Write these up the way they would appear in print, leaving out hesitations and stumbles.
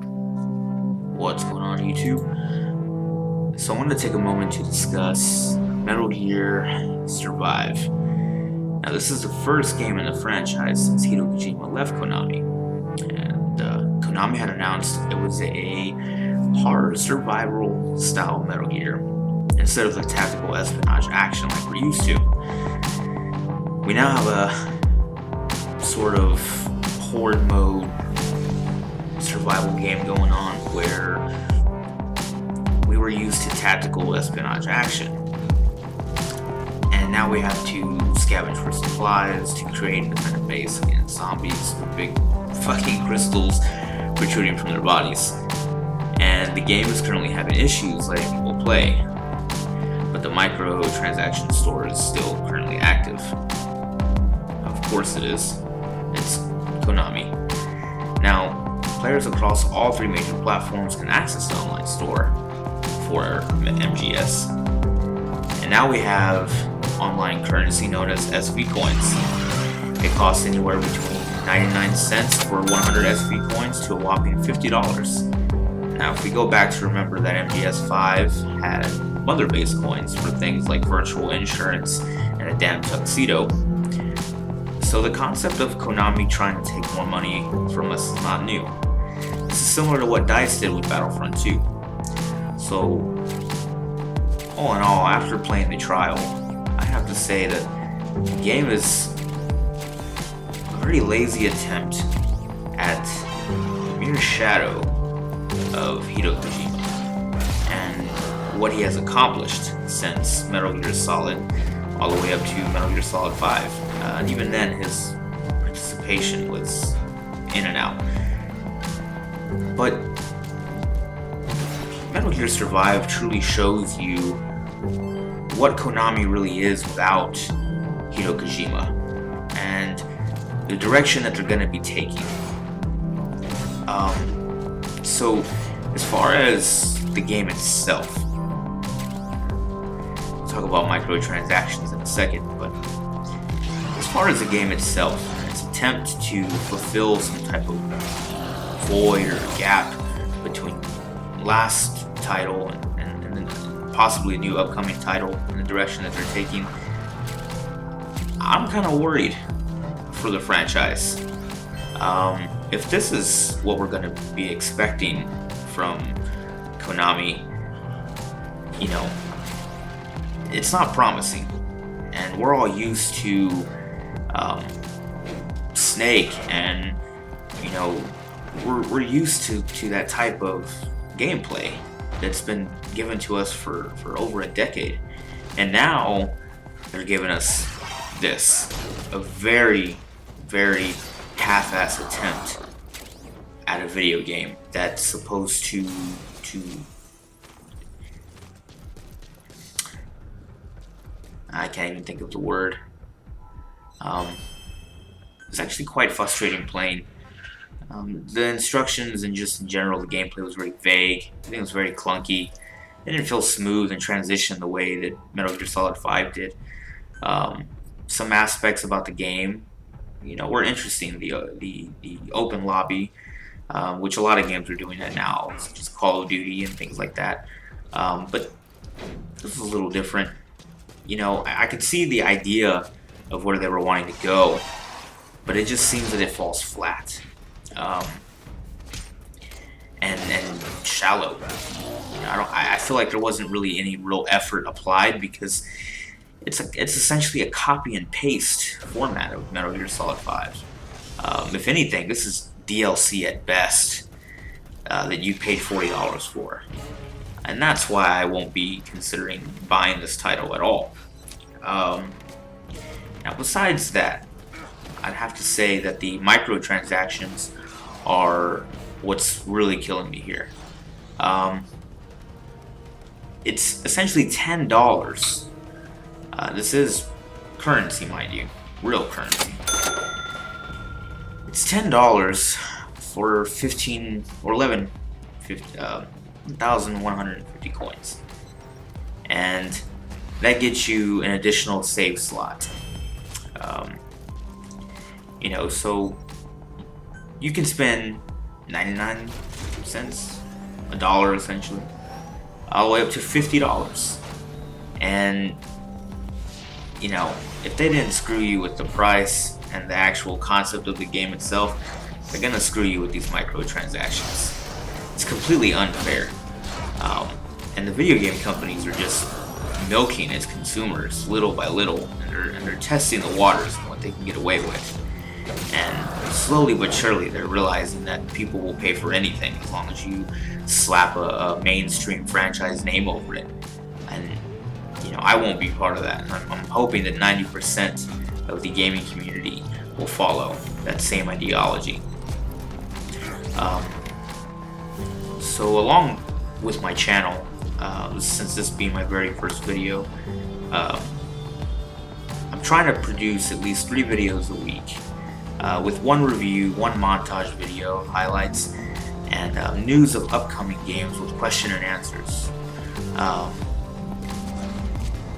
What's going on, YouTube? So I wanted to take a moment to discuss Metal Gear Survive. Now this is the first game in the franchise since Hideo Kojima left Konami. And Konami had announced it was a horror survival style Metal Gear instead of the tactical espionage action like we're used to. We now have a sort of horde mode survival game going on where we were used to tactical espionage action, and now we have to scavenge for supplies to create an independent base against zombies with big fucking crystals protruding from their bodies. And the game is currently having issues letting people play, but the microtransaction store is still currently active. Of course it is. It's Konami. Now, players across all three major platforms can access the online store for MGS. And now we have online currency known as SV coins. It costs anywhere between 99 cents for 100 SV coins to a whopping $50. Now, if we go back to remember that MGS5 had mother-based coins for things like virtual insurance and a damn tuxedo. So the concept of Konami trying to take more money from us is not new. This is similar to what DICE did with Battlefront 2. So, all in all, after playing the trial, I have to say that the game is a very lazy attempt at a mere shadow of Hideo Kojima and what he has accomplished since Metal Gear Solid all the way up to Metal Gear Solid 5. And even then, his participation was in and out. But Metal Gear Survive truly shows you what Konami really is without Hideo Kojima and the direction that they're going to be taking. So, as far as the game itself, we'll talk about microtransactions in a second, but as far as the game itself, its attempt to fulfill some type of void or gap between last title and possibly a new upcoming title in the direction that they're taking, I'm kind of worried for the franchise. If this is what we're going to be expecting from Konami, you know, it's not promising. And we're all used to Snake, and you know, we're used to that type of gameplay that's been given to us for over a decade. And now they're giving us this, a very, very half-ass attempt at a video game that's supposed to I can't even think of the word. It's actually quite frustrating playing. The instructions and just in general the gameplay was very vague. I think it was very clunky. It didn't feel smooth and transition the way that Metal Gear Solid 5 did. Some aspects about the game, you know, were interesting. The open lobby, which a lot of games are doing that now, such as Call of Duty and things like that. But this was a little different. You know, I could see the idea of where they were wanting to go, but it just seems that it falls flat. And shallow. You know, I feel like there wasn't really any real effort applied because it's essentially a copy and paste format of Metal Gear Solid 5. If anything, this is DLC at best that you paid $40 for, and that's why I won't be considering buying this title at all. Now, besides that, I'd have to say that the microtransactions are what's really killing me here. It's essentially $10. This is currency, mind you, real currency. It's $10 for 15 or 1,150 coins, and that gets you an additional save slot. You know, so you can spend 99 cents, $1 essentially, all the way up to $50. And you know, if they didn't screw you with the price and the actual concept of the game itself, they're gonna screw you with these microtransactions. It's completely unfair. And the video game companies are just milking its consumers little by little, and they're testing the waters and what they can get away with. And slowly but surely, they're realizing that people will pay for anything as long as you slap a mainstream franchise name over it. And you know, I won't be part of that. I'm hoping that 90% of the gaming community will follow that same ideology. So along with my channel, since this being my very first video, I'm trying to produce at least 3 videos a week, with one review, one montage video, highlights, and news of upcoming games with question and answers.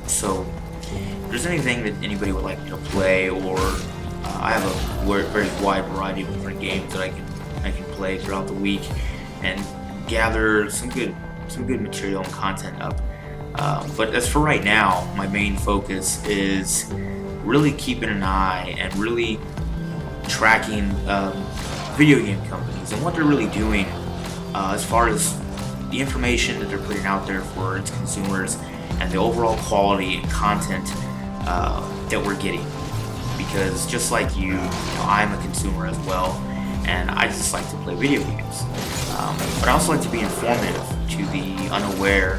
So if there's anything that anybody would like me to play, or I have a very wide variety of different games that I can play throughout the week and gather some good material and content up. But as for right now, my main focus is really keeping an eye and really tracking video game companies and what they're really doing as far as the information that they're putting out there for its consumers and the overall quality and content that we're getting. Because just like you know, I'm a consumer as well, and I just like to play video games. But I also like to be informative to the unaware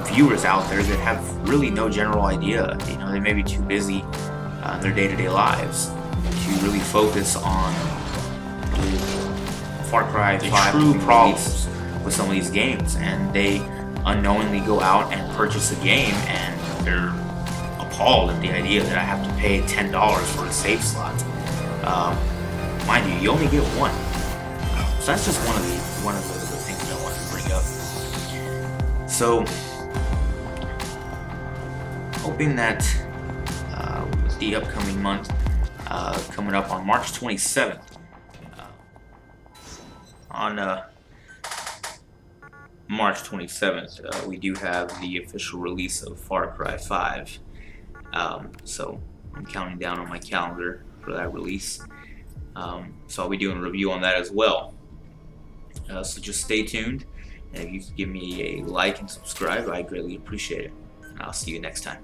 viewers out there that have really no general idea. You know, they may be too busy in their day-to-day lives to really focus on the Far Cry 5 true problems with some of these games, and they unknowingly go out and purchase a game, and they're appalled at the idea that I have to pay $10 for a save slot. Mind you, you only get one. So that's just one of the things that I wanted to bring up. So, hoping that with the upcoming month coming up on March 27th, March 27th, we do have the official release of Far Cry 5. So I'm counting down on my calendar for that release. So I'll be doing a review on that as well. So just stay tuned, and if you could give me a like and subscribe, I greatly appreciate it. And I'll see you next time.